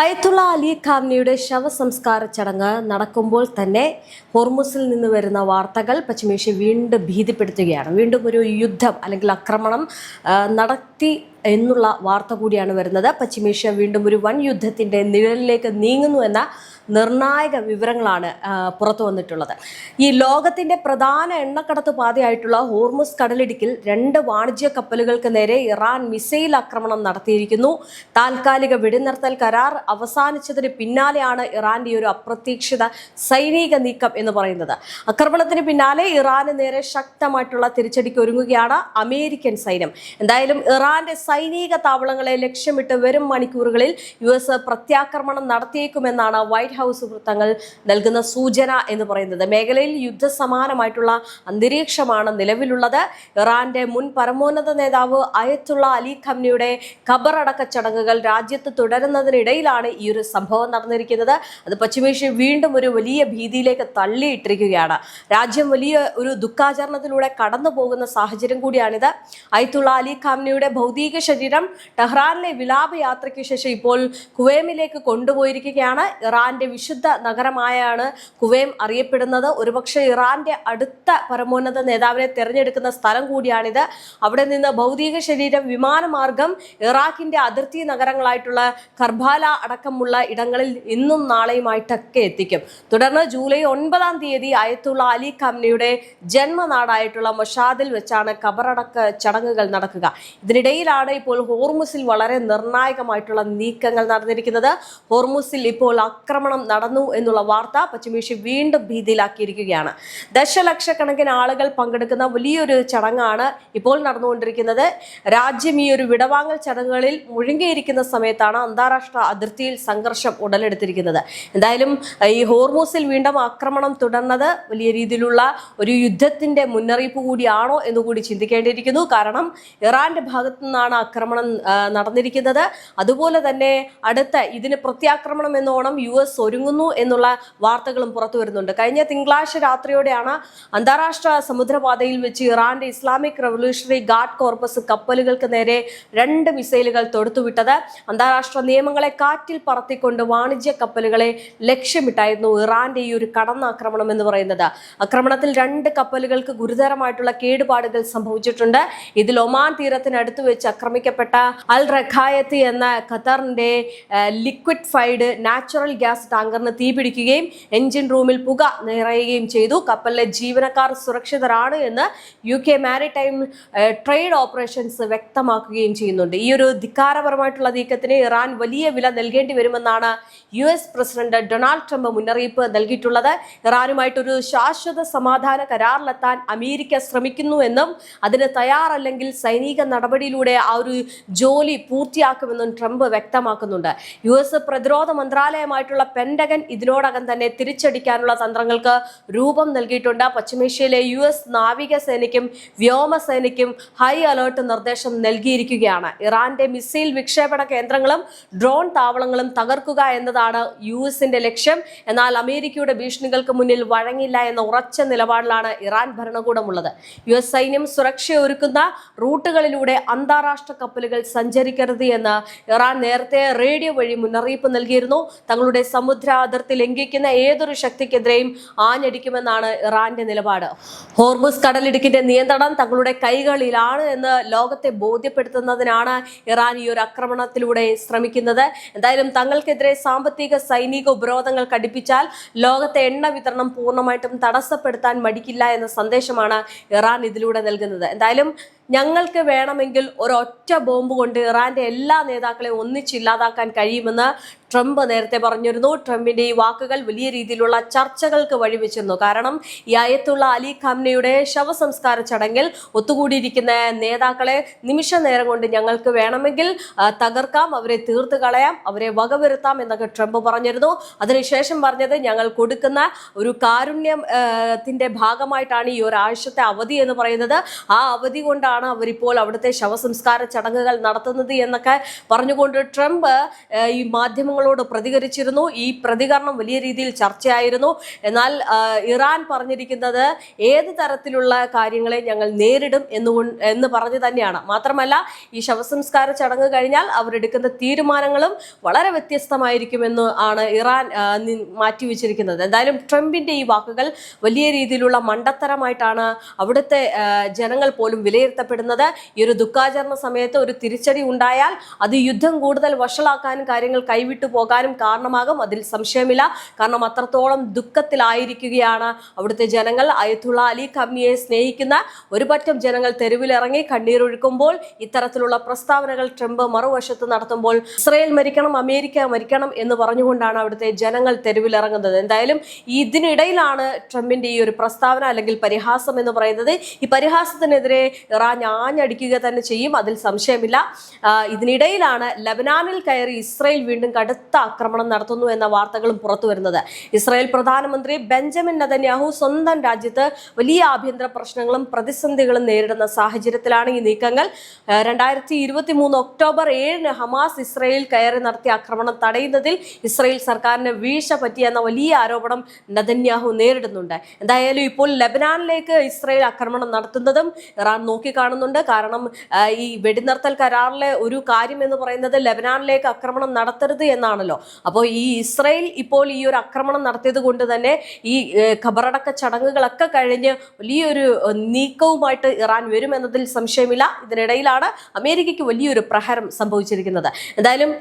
അയത്തുള്ള അലി ഖാംനിയുടെ ശവസംസ്കാര ചടങ്ങ് നടക്കുമ്പോൾ തന്നെ ഹോർമുസിൽ നിന്ന് വരുന്ന വാർത്തകൾ പശ്ചിമേഷ്യ വീണ്ടും ഭീതിപ്പെടുത്തുകയാണ്. വീണ്ടും ഒരു യുദ്ധം അല്ലെങ്കിൽ ആക്രമണം നടത്തി എന്നുള്ള വാർത്ത കൂടിയാണ് വരുന്നത്. പശ്ചിമേഷ്യ വീണ്ടും ഒരു വൻ യുദ്ധത്തിൻ്റെ നിഴലിലേക്ക് നീങ്ങുന്നു എന്ന നിർണായക വിവരങ്ങളാണ് പുറത്തു വന്നിട്ടുള്ളത്. ഈ ലോകത്തിൻ്റെ പ്രധാന എണ്ണക്കടത്ത് പാതയായിട്ടുള്ള ഹോർമുസ് കടലിടുക്കിൽ 2 വാണിജ്യ കപ്പലുകൾക്ക് നേരെ ഇറാൻ മിസൈൽ ആക്രമണം നടത്തിയിരിക്കുന്നു. താൽക്കാലിക വെടിനിർത്തൽ കരാർ അവസാനിച്ചതിന് പിന്നാലെയാണ് ഇറാന്റെ ഒരു അപ്രതീക്ഷിത സൈനിക നീക്കം എന്ന് പറയുന്നത്. ആക്രമണത്തിന് പിന്നാലെ ഇറാന് നേരെ ശക്തമായിട്ടുള്ള തിരിച്ചടിക്ക് ഒരുങ്ങുകയാണ് അമേരിക്കൻ സൈന്യം. എന്തായാലും ഇറാന്റെ സൈനിക താവളങ്ങളെ ലക്ഷ്യമിട്ട് വരും മണിക്കൂറുകളിൽ US പ്രത്യാക്രമണം നടത്തിയേക്കുമെന്നാണ് വൈറ്റ് ഹൗസ് വൃത്തങ്ങൾ നൽകുന്ന സൂചന എന്ന് പറയുന്നത്. മേഖലയിൽ യുദ്ധസമാനമായിട്ടുള്ള അന്തരീക്ഷമാണ് നിലവിലുള്ളത്. ഇറാന്റെ മുൻ പരമോന്നത നേതാവ് അയത്തുള്ള അലി ഖംനിയുടെ ഖബറടക്ക ചടങ്ങുകൾ രാജ്യത്ത് തുടരുന്നതിനിടയിലാണ് ഈ ഒരു സംഭവം നടന്നിരിക്കുന്നത്. അത് പശ്ചിമേഷ്യ വീണ്ടും ഒരു വലിയ ഭീതിയിലേക്ക് തള്ളിയിട്ടിരിക്കുകയാണ്. രാജ്യം വലിയ ഒരു ദുഃഖാചരണത്തിലൂടെ കടന്നു പോകുന്ന സാഹചര്യം കൂടിയാണിത്. അയത്തുള്ള അലി ഖംനിയുടെ ഭൗതിക ശരീരം ടെഹ്റാനിലെ വിലാപയാത്രയ്ക്ക് ശേഷം ഇപ്പോൾ കുവൈമിലേക്ക് കൊണ്ടുപോയിരിക്കുകയാണ്. ഇറാന്റെ വിശുദ്ധ നഗരമായാണ് കുവൈം അറിയപ്പെടുന്നത്. ഒരുപക്ഷെ ഇറാന്റെ അടുത്ത പരമോന്നത നേതാവിനെ തിരഞ്ഞെടുക്കുന്ന സ്ഥലം കൂടിയാണിത്. അവിടെ നിന്ന് ഭൗതിക ശരീരം വിമാനമാർഗം ഇറാഖിന്റെ അതിർത്തി നഗരങ്ങളായിട്ടുള്ള കർബാല അടക്കമുള്ള ഇടങ്ങളിൽ ഇന്നും നാളെയുമായിട്ടൊക്കെ എത്തിക്കും. തുടർന്ന് ജൂലൈ 9 അയത്തുള്ള അലി ഖംനിയുടെ ജന്മനാടായിട്ടുള്ള മൊഷാദിൽ വെച്ചാണ് ഖബറടക്ക ചടങ്ങുകൾ നടക്കുക. ഇതിനിടയിലാണ് ഇപ്പോൾ ഹോർമുസിൽ വളരെ നിർണായകമായിട്ടുള്ള നീക്കങ്ങൾ നടന്നിരിക്കുന്നത്. ഹോർമുസിൽ ഇപ്പോൾ ആക്രമണം നടന്നു എന്നുള്ള വാർത്ത പശ്ചിമേഷ്യ വീണ്ടും ഭീതിയിലാക്കിയിരിക്കുകയാണ്. ദശലക്ഷക്കണക്കിന് ആളുകൾ പങ്കെടുക്കുന്ന വലിയൊരു ചടങ്ങാണ് ഇപ്പോൾ നടന്നുകൊണ്ടിരിക്കുന്നത്. രാജ്യം ഈ ഒരു വിടവാങ്ങൽ ചടങ്ങുകളിൽ മുഴുകിയിരിക്കുന്ന സമയത്താണ് അന്താരാഷ്ട്ര അതിർത്തിയിൽ സംഘർഷം ഉടലെടുത്തിരിക്കുന്നത്. എന്തായാലും ഈ ഹോർമുസിൽ വീണ്ടും ആക്രമണം തുടർന്നത് വലിയ രീതിയിലുള്ള ഒരു യുദ്ധത്തിന്റെ മുന്നറിയിപ്പ് കൂടിയാണോ എന്നുകൂടി ചിന്തിക്കേണ്ടിയിരിക്കുന്നു. കാരണം ഇറാന്റെ ഭാഗത്തു നിന്നാണ് ആക്രമണം നടന്നിരിക്കുന്നത്. അതുപോലെ തന്നെ ഇതിന് പ്രത്യാക്രമണം എന്നോണം US ഒരുങ്ങുന്നു എന്നുള്ള വാർത്തകളും പുറത്തു വരുന്നുണ്ട്. കഴിഞ്ഞ തിങ്കളാഴ്ച രാത്രിയോടെയാണ് അന്താരാഷ്ട്ര സമുദ്രപാതയിൽ വെച്ച് ഇറാന്റെ ഇസ്ലാമിക് റവല്യൂഷണറി ഗാർഡ് കോർപ്പസ് കപ്പലുകൾക്ക് നേരെ 2 മിസൈലുകൾ തൊടുത്തുവിട്ടത്. അന്താരാഷ്ട്ര നിയമങ്ങളെ കാറ്റിൽ പറത്തിക്കൊണ്ട് വാണിജ്യ കപ്പലുകളെ ലക്ഷ്യമിട്ടായിരുന്നു ഇറാന്റെ ഈ ഒരു കടന്നാക്രമണം എന്ന് പറയുന്നത്. ആക്രമണത്തിൽ 2 കപ്പലുകൾക്ക് ഗുരുതരമായിട്ടുള്ള കേടുപാടുകൾ സംഭവിച്ചിട്ടുണ്ട്. ഇതിൽ ഒമാൻ തീരത്തിനടുത്ത് വെച്ച് ആക്രമിക്കപ്പെട്ട അൽ റഖായത്ത് എന്ന ഖത്തറിന്റെ ലിക്വിഡ്ഫൈഡ് നാച്ചുറൽ ഗ്യാസ് ടാങ്കറിന് തീപിടിക്കുകയും എഞ്ചിൻ റൂമിൽ പുക നിറയുകയും ചെയ്തു. കപ്പലിലെ ജീവനക്കാർ സുരക്ഷിതരാണ് എന്ന് UK മാരിടൈം ട്രേഡ് ഓപ്പറേഷൻസ് വ്യക്തമാക്കുകയും ചെയ്യുന്നുണ്ട്. ഈ ഒരു ധിക്കാരപരമായിട്ടുള്ള നീക്കത്തിന് ഇറാൻ വലിയ വില നൽകേണ്ടി വരുമെന്നാണ് US പ്രസിഡന്റ് ഡൊണാൾഡ് ട്രംപ് മുന്നറിയിപ്പ് നൽകിയിട്ടുള്ളത്. ഇറാനുമായിട്ടൊരു ശാശ്വത സമാധാന കരാറിലെത്താൻ അമേരിക്ക ശ്രമിക്കുന്നു എന്നും അതിന് തയ്യാറല്ലെങ്കിൽ സൈനിക നടപടിയിലൂടെ ആ ഒരു ജോലി പൂർത്തിയാക്കുമെന്നും ട്രംപ് വ്യക്തമാക്കുന്നുണ്ട്. US പ്രതിരോധ മന്ത്രാലയമായിട്ടുള്ള പെന്റഗൺ ഇതിനോടകം തന്നെ തിരിച്ചടിക്കാനുള്ള തന്ത്രങ്ങൾക്ക് രൂപം നൽകിയിട്ടുണ്ട്. പശ്ചിമേഷ്യയിലെ US നാവികസേനയ്ക്കും വ്യോമസേനയ്ക്കും ഹൈ അലേർട്ട് നിർദ്ദേശം നൽകിയിരിക്കുകയാണ്. ഇറാന്റെ മിസൈൽ വിക്ഷേപണ കേന്ദ്രങ്ങളും ഡ്രോൺ താവളങ്ങളും തകർക്കുക എന്നതാണ് USന്റെ ലക്ഷ്യം. എന്നാൽ അമേരിക്കയുടെ ഭീഷണികൾക്ക് മുന്നിൽ വഴങ്ങില്ല എന്ന ഉറച്ച നിലപാടിലാണ് ഇറാൻ ഭരണകൂടമുള്ളത്. US സൈന്യം സുരക്ഷയൊരുക്കുന്ന റൂട്ടുകളിലൂടെ അന്താരാഷ്ട്ര കപ്പലുകൾ സഞ്ചരിക്കരുത് എന്ന് ഇറാൻ നേരത്തെ റേഡിയോ വഴി മുന്നറിയിപ്പ് നൽകിയിരുന്നു. തങ്ങളുടെ സമുദ്ര അതിർത്തി ലംഘിക്കുന്ന ഏതൊരു ശക്തിക്കെതിരെയും ആഞ്ഞടിക്കുമെന്നാണ് ഇറാന്റെ നിലപാട്. ഹോർമുസ് കടലിടുക്കിന്റെ നിയന്ത്രണം തങ്ങളുടെ കൈകളിലാണ് എന്ന് ലോകത്തെ ബോധ്യപ്പെടുത്തുന്നതിനാണ് ഇറാൻ ഈ ഒരു ആക്രമണത്തിലൂടെ ശ്രമിക്കുന്നത്. എന്തായാലും തങ്ങൾക്കെതിരെ സാമ്പത്തിക സൈനിക ഉപരോധങ്ങൾ കടുപ്പിച്ചാൽ ലോകത്തെ എണ്ണ വിതരണം പൂർണ്ണമായിട്ടും തടസ്സപ്പെടുത്താൻ മടിക്കില്ല എന്ന സന്ദേശമാണ് ഇറാൻ ഇതിലൂടെ നൽകുന്നത്. എന്തായാലും ഞങ്ങൾക്ക് വേണമെങ്കിൽ ഒരൊറ്റ ബോംബ് കൊണ്ട് ഇറാന്റെ എല്ലാ നേതാക്കളെയും ഒന്നിച്ചില്ലാതാക്കാൻ കഴിയുമെന്ന് ട്രംപ് നേരത്തെ പറഞ്ഞിരുന്നു. ട്രംപിന്റെ ഈ വാക്കുകൾ വലിയ രീതിയിലുള്ള ചർച്ചകൾക്ക് വഴിവെച്ചിരുന്നു. കാരണം ഈ അയത്തുള്ള അലി ഖംനിയുടെ ശവസംസ്കാര ചടങ്ങിൽ ഒത്തുകൂടിയിരിക്കുന്ന നേതാക്കളെ നിമിഷ നേരം കൊണ്ട് ഞങ്ങൾക്ക് വേണമെങ്കിൽ തകർക്കാം, അവരെ തീർത്ത് കളയാം, അവരെ വകവരുത്താം എന്നൊക്കെ ട്രംപ് പറഞ്ഞിരുന്നു. അതിനുശേഷം പറഞ്ഞത് ഞങ്ങൾ കൊടുക്കുന്ന ഒരു കാരുണ്യത്തിന്റെ ഭാഗമായിട്ടാണ് ഈ ഒരാഴ്ചത്തെ അവധി എന്ന് പറയുന്നത്. ആ അവധി കൊണ്ടാണ് അവരിപ്പോൾ അവിടുത്തെ ശവസംസ്കാര ചടങ്ങുകൾ നടത്തുന്നത് എന്നൊക്കെ പറഞ്ഞുകൊണ്ട് ട്രംപ് ഈ മാധ്യമങ്ങൾ ആക്രമണങ്ങളോട് പ്രതികരിച്ചിരുന്നു. ഈ പ്രതികരണം വലിയ രീതിയിൽ ചർച്ചയായിരുന്നു. എന്നാൽ ഇറാൻ പറഞ്ഞിരിക്കുന്നത് ഏത് തരത്തിലുള്ള കാര്യങ്ങളെ ഞങ്ങൾ നേരിടും എന്ന് പറഞ്ഞു തന്നെയാണ്. മാത്രമല്ല, ഈ ശവസംസ്കാര ചടങ്ങ് കഴിഞ്ഞാൽ അവരെടുക്കുന്ന തീരുമാനങ്ങളും വളരെ വ്യത്യസ്തമായിരിക്കുമെന്ന് ആണ് ഇറാൻ മാറ്റിവെച്ചിരിക്കുന്നത്. എന്തായാലും ട്രംപിന്റെ ഈ വാക്കുകൾ വലിയ രീതിയിലുള്ള മണ്ടത്തരമായിട്ടാണ് അവിടുത്തെ ജനങ്ങൾ പോലും വിലയിരുത്തപ്പെടുന്നത്. ഈ ഒരു ദുഃഖാചരണ സമയത്ത് ഒരു തിരിച്ചടി ഉണ്ടായാൽ അത് യുദ്ധം കൂടുതൽ വഷളാക്കാനും കാര്യങ്ങൾ കൈവിട്ടു പോകാനും കാരണമാകും. അതിൽ സംശയമില്ല. കാരണം അത്രത്തോളം ദുഃഖത്തിലായിരിക്കുകയാണ് അവിടുത്തെ ജനങ്ങൾ. അയത്തുള്ള അലി ഖംനിയെ സ്നേഹിക്കുന്ന ഒരു പറ്റം ജനങ്ങൾ തെരുവിലിറങ്ങി കണ്ണീരൊഴുക്കുമ്പോൾ ഇത്തരത്തിലുള്ള പ്രസ്താവനകൾ ട്രംപ് മറുവശത്ത് നടത്തുമ്പോൾ ഇസ്രയേൽ മരിക്കണം, അമേരിക്ക മരിക്കണം എന്ന് പറഞ്ഞുകൊണ്ടാണ് അവിടുത്തെ ജനങ്ങൾ തെരുവിലിറങ്ങുന്നത്. എന്തായാലും ഇതിനിടയിലാണ് ട്രംപിന്റെ ഈ ഒരു പ്രസ്താവന അല്ലെങ്കിൽ പരിഹാസം എന്ന് പറയുന്നത്. ഈ പരിഹാസത്തിനെതിരെ ഇറാൻ ആഞ്ഞടിക്കുക തന്നെ ചെയ്യും, അതിൽ സംശയമില്ല. ഇതിനിടയിലാണ് ലബനാനിൽ കയറി ഇസ്രയേൽ വീണ്ടും കടുത്ത ആക്രമണം നടത്തുന്നു എന്ന വാർത്തകളും പുറത്തു വരുന്നത്. ഇസ്രയേൽ പ്രധാനമന്ത്രി ബെഞ്ചമിൻ നെതന്യാഹു സ്വന്തം രാജ്യത്ത് വലിയ ആഭ്യന്തര പ്രശ്നങ്ങളും പ്രതിസന്ധികളും നേരിടുന്ന സാഹചര്യത്തിലാണ് ഈ നീക്കങ്ങൾ. 2023 ഒക്ടോബർ 7 ഹമാസ് ഇസ്രയേൽ കയറി നടത്തിയ ആക്രമണം തടയുന്നതിൽ ഇസ്രയേൽ സർക്കാരിന് വീഴ്ച പറ്റിയെന്ന വലിയ ആരോപണം നെതന്യാഹു നേരിടുന്നുണ്ട്. എന്തായാലും ഇപ്പോൾ ലബനാനിലേക്ക് ഇസ്രയേൽ ആക്രമണം നടത്തുന്നതും ഇറാൻ നോക്കിക്കാണുന്നുണ്ട്. കാരണം ഈ വെടിനിർത്തൽ കരാറിലെ ഒരു കാര്യം എന്ന് പറയുന്നത് ലബനാനിലേക്ക് ആക്രമണം നടത്തരുത് എന്നാണല്ലോ. അപ്പോൾ ഈ ഇസ്രയേൽ ഇപ്പോൾ ഈ ഒരു ആക്രമണം നടത്തിയത് കൊണ്ട് തന്നെ ഈ ഖബറടക്ക ചടങ്ങുകളൊക്കെ കഴിഞ്ഞ് വലിയൊരു നീക്കവുമായിട്ട് ഇറാൻ വരുമെന്നതിൽ സംശയമില്ല. ഇതിനിടയിലാണ് അമേരിക്കയ്ക്ക് വലിയൊരു പ്രഹരം സംഭവിച്ചിരിക്കുന്നത്. എന്തായാലും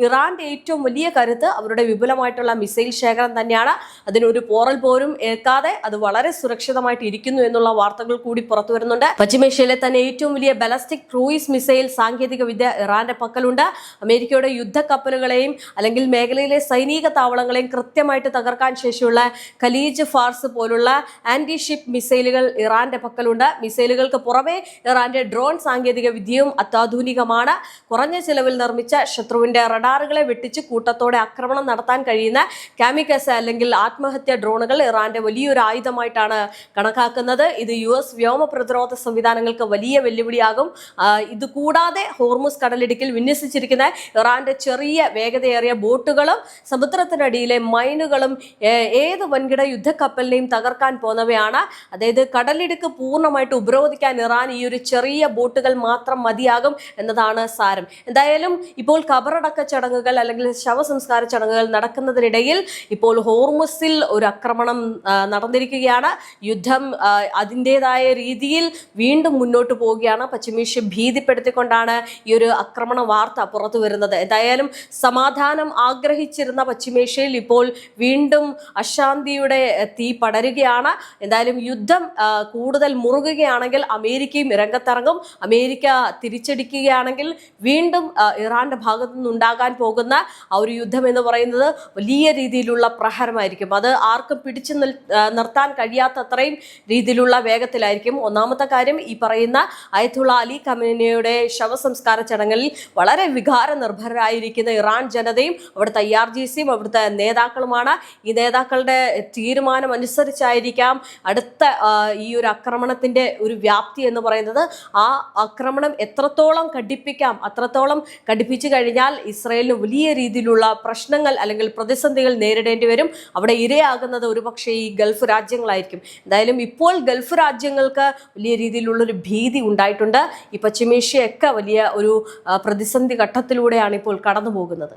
ഇറാന്റെ ഏറ്റവും വലിയ കരുത്ത് അവരുടെ വിപുലമായിട്ടുള്ള മിസൈൽ ശേഖരം തന്നെയാണ്. അതിനൊരു പോറൽ പോലും ഏൽക്കാതെ അത് വളരെ സുരക്ഷിതമായിട്ട് ഇരിക്കുന്നു എന്നുള്ള വാർത്തകൾ കൂടി പുറത്തു വരുന്നുണ്ട്. പശ്ചിമേഷ്യയിലെ തന്നെ ഏറ്റവും വലിയ ബാലിസ്റ്റിക് ക്രൂയിസ് മിസൈൽ സാങ്കേതിക വിദ്യ ഇറാന്റെ പക്കലുണ്ട്. അമേരിക്കയുടെ യുദ്ധക്കപ്പലുകളെയും അല്ലെങ്കിൽ മേഖലയിലെ സൈനിക താവളങ്ങളെയും കൃത്യമായിട്ട് തകർക്കാൻ ശേഷിയുള്ള ഖലീജ് ഫാർസ് പോലുള്ള ആന്റി ഷിപ്പ് മിസൈലുകൾ ഇറാന്റെ പക്കലുണ്ട്. മിസൈലുകൾക്ക് പുറമെ ഇറാന്റെ ഡ്രോൺ സാങ്കേതിക വിദ്യയും അത്യാധുനികമാണ്. കുറഞ്ഞ ചിലവിൽ നിർമ്മിച്ച ശത്രുവിന്റെ റഡാറുകളെ വെട്ടിച്ച് കൂട്ടത്തോടെ ആക്രമണം നടത്താൻ കഴിയുന്ന കാമിക്കസ് അല്ലെങ്കിൽ ആത്മഹത്യ ഡ്രോണുകൾ ഇറാന്റെ വലിയൊരു ആയുധമായിട്ടാണ് കണക്കാക്കുന്നത്. ഇത് US വ്യോമ പ്രതിരോധ സംവിധാനങ്ങൾക്ക് വലിയ വെല്ലുവിളിയാകും. ഇത് കൂടാതെ ഹോർമുസ് കടലിടുക്കിൽ വിന്യസിച്ചിരിക്കുന്ന ഇറാന്റെ ചെറിയ വേഗതയേറിയ ബോട്ടുകളും സമുദ്രത്തിനടിയിലെ മൈനുകളും ഏത് വൻകിട യുദ്ധക്കപ്പലിനെയും തകർക്കാൻ പോന്നവയാണ്. അതായത് കടലിടുക്ക് പൂർണ്ണമായിട്ട് ഉപരോധിക്കാൻ ഇറാൻ ഈ ഒരു ചെറിയ ബോട്ടുകൾ മാത്രം മതിയാകും എന്നതാണ് സാരം. എന്തായാലും ഇപ്പോൾ ഖബറടക്ക ചടങ്ങുകൾ അല്ലെങ്കിൽ ശവസംസ്കാര ചടങ്ങുകൾ നടക്കുന്നതിനിടയിൽ ഇപ്പോൾ ഹോർമുസിൽ ഒരു ആക്രമണം നടന്നിരിക്കുകയാണ്. യുദ്ധം അതിൻ്റെതായ രീതിയിൽ വീണ്ടും മുന്നോട്ട് പോവുകയാണ്. പശ്ചിമേഷ്യ ഭീതിപ്പെടുത്തിക്കൊണ്ടാണ് ഈ ഒരു ആക്രമണ വാർത്ത പുറത്തു വരുന്നത്. എന്തായാലും സമാധാനം ആഗ്രഹിച്ചിരുന്ന പശ്ചിമേഷ്യയിൽ ഇപ്പോൾ വീണ്ടും അശാന്തിയുടെ തീ പടരുകയാണ്. എന്തായാലും യുദ്ധം കൂടുതൽ മുറുകുകയാണെങ്കിൽ അമേരിക്കയും രംഗത്തിറങ്ങും. അമേരിക്ക തിരിച്ചടിക്കുകയാണെങ്കിൽ വീണ്ടും ഇറാന്റെ ഭാഗത്തു നിന്നുണ്ടാകാൻ പോകുന്ന ആ ഒരു യുദ്ധം എന്ന് പറയുന്നത് വലിയ രീതിയിലുള്ള പ്രഹരമായിരിക്കും. അത് ആർക്കും പിടിച്ചു നിർത്താൻ കഴിയാത്തത്രയും രീതിയിലുള്ള വേഗത്തിലായിരിക്കും. ഒന്നാമത്തെ കാര്യം, ഈ പറയുന്ന അയത്തുള്ള അലി ഖമേനിയുടെ ശവസംസ്കാര ചടങ്ങിൽ വളരെ വികാര നിർഭരായിരിക്കുന്ന ഇറാൻ ജനതയും അവിടുത്തെ IRGCയും അവിടുത്തെ നേതാക്കളുമാണ്. ഈ നേതാക്കളുടെ തീരുമാനം അനുസരിച്ചായിരിക്കാം അടുത്ത ഈ ഒരു ആക്രമണത്തിന്റെ ഒരു വ്യാപ്തി എന്ന് പറയുന്നത്. ആ ആക്രമണം എത്രത്തോളം കടുപ്പിക്കാം അത്രത്തോളം കടുപ്പിച്ചു കഴിഞ്ഞാൽ ഇസ്രയേലിന് വലിയ രീതിയിലുള്ള പ്രശ്നങ്ങൾ അല്ലെങ്കിൽ പ്രതിസന്ധികൾ നേരിടേണ്ടി വരും. അവിടെ ഇരയാകുന്നത് ഒരുപക്ഷെ ഈ ഗൾഫ് രാജ്യങ്ങളായിരിക്കും. എന്തായാലും ഇപ്പോൾ ഗൾഫ് രാജ്യങ്ങൾക്ക് വലിയ രീതിയിലുള്ളൊരു ഭീതി ഉണ്ടായിട്ടുണ്ട്. ഈ പശ്ചിമേഷ്യയൊക്കെ വലിയ ഒരു പ്രതിസന്ധി ഘട്ടത്തിലൂടെയാണ് ഇപ്പോൾ കടന്നു പോകുന്നത്.